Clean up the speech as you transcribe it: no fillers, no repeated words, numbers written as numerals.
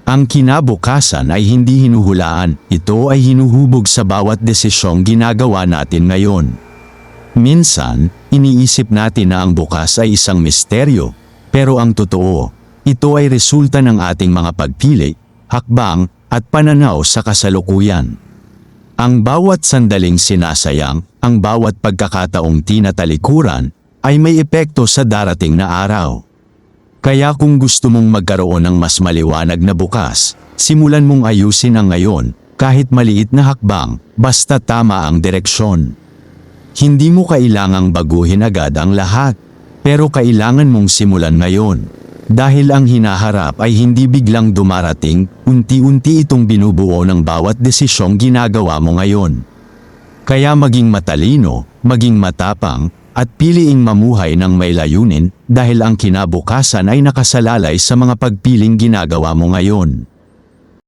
Ang kinabukasan ay hindi hinuhulaan, ito ay hinuhubog sa bawat desisyong ginagawa natin ngayon. Minsan, iniisip natin na ang bukas ay isang misteryo, pero ang totoo, ito ay resulta ng ating mga pagpili, hakbang, at pananaw sa kasalukuyan. Ang bawat sandaling sinasayang, ang bawat pagkakataong tinatalikuran, ay may epekto sa darating na araw. Kaya kung gusto mong magkaroon ng mas maliwanag na bukas, simulan mong ayusin ang ngayon, kahit maliit na hakbang, basta tama ang direksyon. Hindi mo kailangang baguhin agad ang lahat, pero kailangan mong simulan ngayon. Dahil ang hinaharap ay hindi biglang dumarating, unti-unti itong binubuo ng bawat desisyong ginagawa mo ngayon. Kaya maging matalino, maging matapang, at piliing mamuhay ng may layunin dahil ang kinabukasan ay nakasalalay sa mga pagpiling ginagawa mo ngayon.